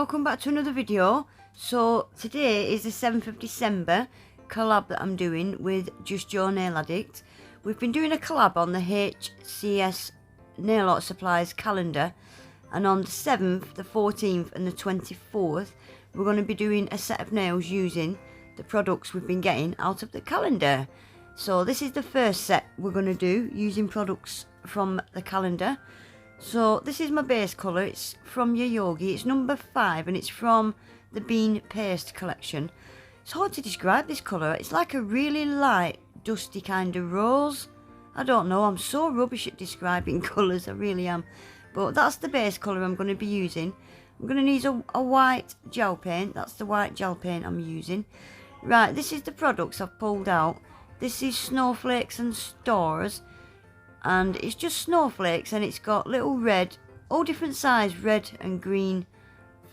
welcome back to another video. So today is the 7th of December collab that I'm doing with Just Jo Nail Addict. We've been doing a collab on the HCS Nail Art Supplies calendar, and on the 7th, the 14th and the 24th we're going to be doing a set of nails using the products we've been getting out of the calendar. So this is the first set we're going to do using products from the calendar. So this is my base colour. It's from Yogi. It's number 5 and it's from the Bean Paste collection. It's hard to describe this colour. It's like a really light dusty kind of rose. I don't know, I'm so rubbish at describing colours, I really am. But that's the base colour I'm going to be using. I'm going to need a white gel paint. That's the white gel paint I'm using. Right, this is the products I've pulled out. This is Snowflakes and Stars. And it's just snowflakes, and it's got little red, all different size red and green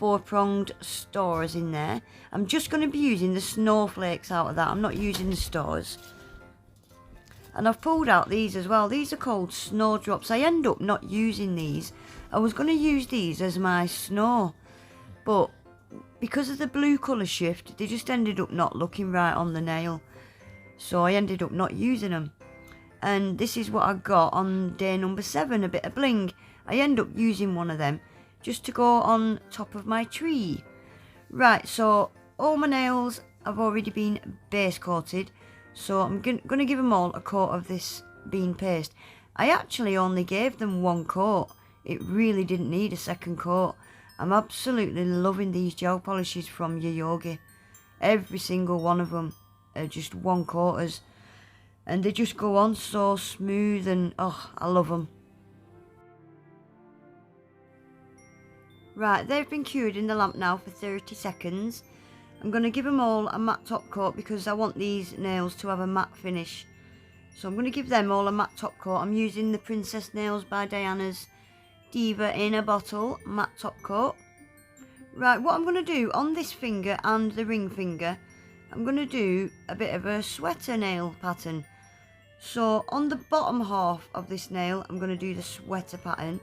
4-pronged stars in there. I'm just going to be using the snowflakes out of that. I'm not using the stars. And I've pulled out these as well. These are called snowdrops. I end up not using these. I was going to use these as my snow, but because of the blue colour shift, they just ended up not looking right on the nail. So I ended up not using them. And this is what I got on day number 7, a bit of bling. I end up using one of them just to go on top of my tree. Right, so all my nails have already been base coated. So I'm going to give them all a coat of this bean paste. I actually only gave them one coat. It really didn't need a second coat. I'm absolutely loving these gel polishes from Yogi. Every single one of them are just one coaters. And they just go on so smooth, and oh, I love them. Right, they've been cured in the lamp now for 30 seconds. I'm going to give them all a matte top coat because I want these nails to have a matte finish. So I'm going to give them all a matte top coat. I'm using the Princess Nails by Diana's Diva in a bottle matte top coat. Right, what I'm going to do on this finger and the ring finger, I'm going to do a bit of a sweater nail pattern. So on the bottom half of this nail, I'm going to do the sweater pattern.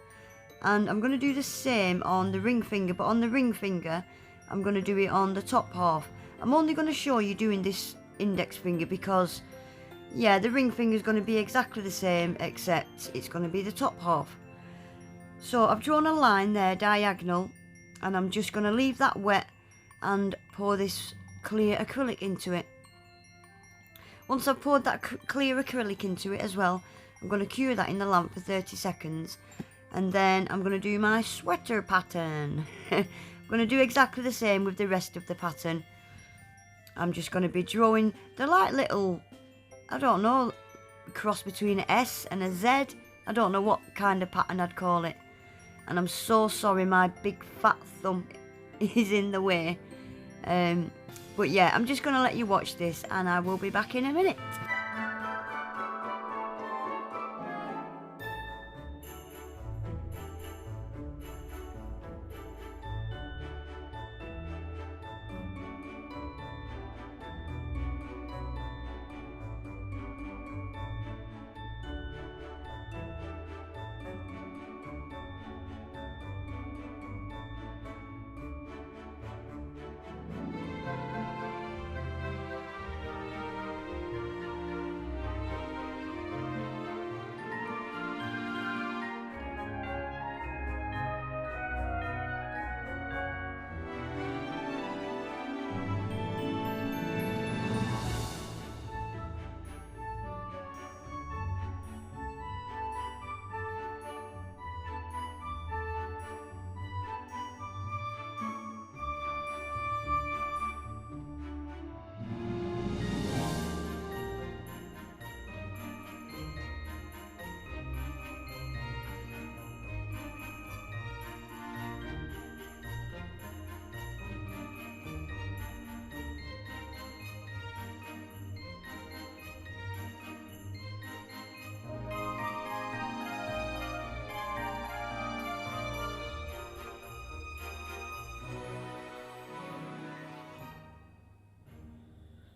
And I'm going to do the same on the ring finger, but on the ring finger, I'm going to do it on the top half. I'm only going to show you doing this index finger because, yeah, the ring finger is going to be exactly the same, except it's going to be the top half. So I've drawn a line there, diagonal, and I'm just going to leave that wet and pour this clear acrylic into it. Once I've poured that clear acrylic into it as well, I'm going to cure that in the lamp for 30 seconds. And then I'm going to do my sweater pattern. I'm going to do exactly the same with the rest of the pattern. I'm just going to be drawing the like little, I don't know, cross between an S and a Z. I don't know what kind of pattern I'd call it. And I'm so sorry my big fat thumb is in the way. But yeah, I'm just going to let you watch this and I will be back in a minute.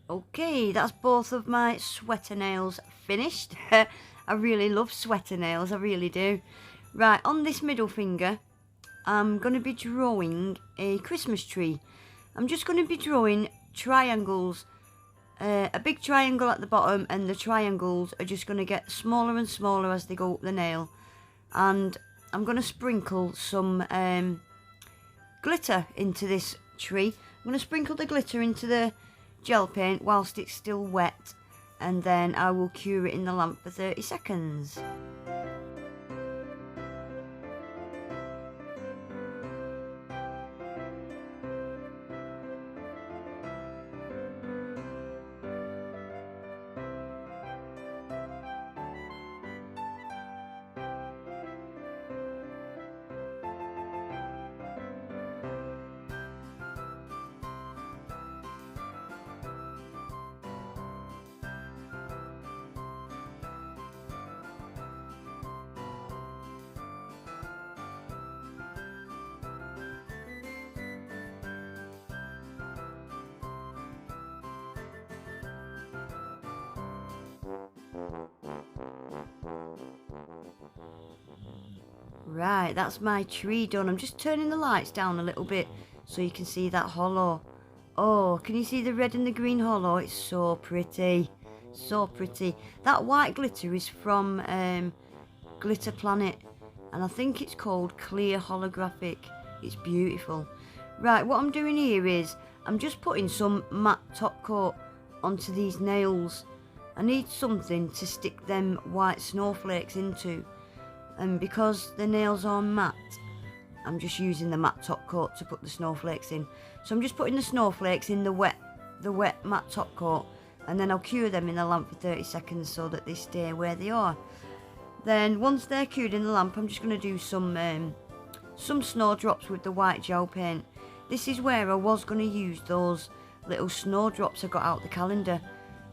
Okay, that's both of my sweater nails finished. I really love sweater nails, I really do. Right, on this middle finger, I'm going to be drawing a Christmas tree. I'm just going to be drawing triangles, a big triangle at the bottom, and the triangles are just going to get smaller and smaller as they go up the nail. And I'm going to sprinkle some glitter into this tree. I'm going to sprinkle the glitter into the gel paint whilst it's still wet, and then I will cure it in the lamp for 30 seconds. Right, that's my tree done. I'm just turning the lights down a little bit so you can see that hollow. Oh, can you see the red and the green hollow? It's so pretty. So pretty. That white glitter is from Glitter Planet, and I think it's called Clear Holographic. It's beautiful. Right, what I'm doing here is I'm just putting some matte top coat onto these nails. I need something to stick them white snowflakes into. And because the nails are matte, I'm just using the matte top coat to put the snowflakes in. So I'm just putting the snowflakes in the wet matte top coat, and then I'll cure them in the lamp for 30 seconds so that they stay where they are. Then once they're cured in the lamp, I'm just going to do some snowdrops with the white gel paint. This is where I was going to use those little snowdrops I got out the calendar,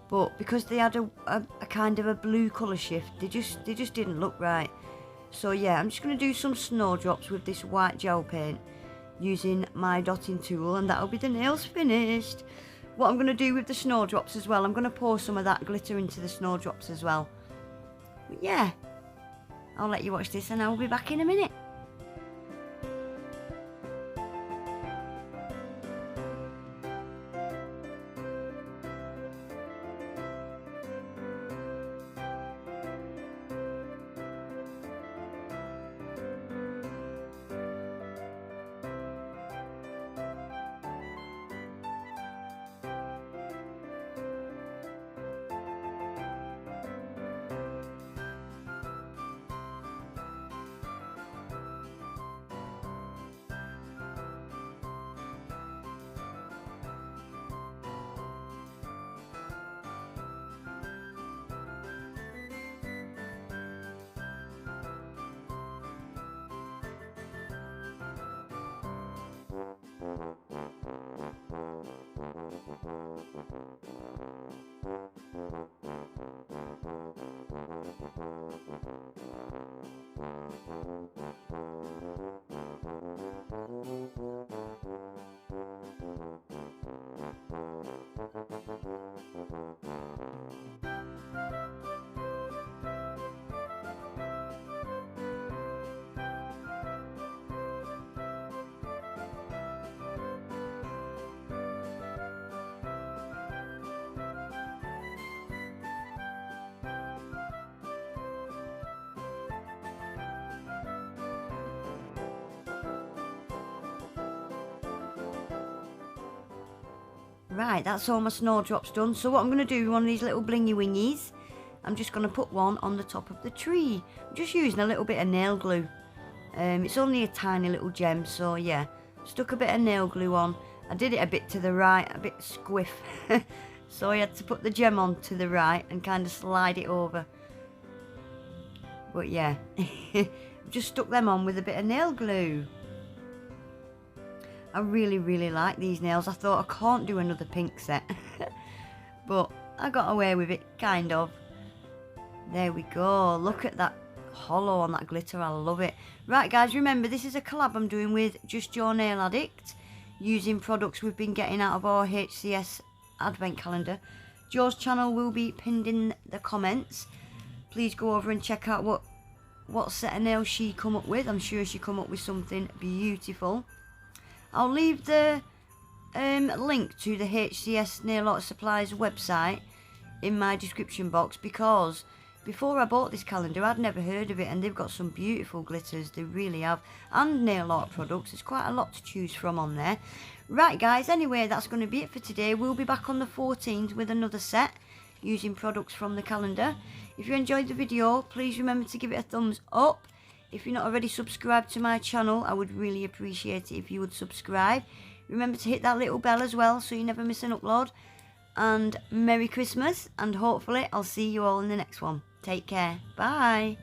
but because they had a kind of a blue colour shift, they just didn't look right. So yeah, I'm just going to do some snowdrops with this white gel paint using my dotting tool, and that'll be the nails finished. What I'm going to do with the snowdrops as well, I'm going to pour some of that glitter into the snowdrops as well. But yeah, I'll let you watch this and I'll be back in a minute. Right, that's all my snowdrops done. So what I'm going to do with one of these little blingy wingies, I'm just going to put one on the top of the tree. I'm just using a little bit of nail glue. It's only a tiny little gem, so yeah. Stuck a bit of nail glue on. I did it a bit to the right, a bit squiff. So I had to put the gem on to the right and kind of slide it over. But yeah, just stuck them on with a bit of nail glue. I really like these nails. I thought I can't do another pink set. But I got away with it, kind of. There we go. Look at that hollow on that glitter. I love it. Right guys, remember this is a collab I'm doing with Just Jo Nail Addict, using products we've been getting out of our HCS advent calendar. Jo's channel will be pinned in the comments. Please go over and check out what what set of nails she come up with. I'm sure she come up with something beautiful. I'll leave the link to the HCS Nail Art Supplies website in my description box, because before I bought this calendar I'd never heard of it, and they've got some beautiful glitters, they really have, and nail art products. There's quite a lot to choose from on there. Right guys, anyway, that's going to be it for today. We'll be back on the 14th with another set using products from the calendar. If you enjoyed the video, please remember to give it a thumbs up. If you're not already subscribed to my channel, I would really appreciate it if you would subscribe. Remember to hit that little bell as well so you never miss an upload. And Merry Christmas, and hopefully I'll see you all in the next one. Take care. Bye.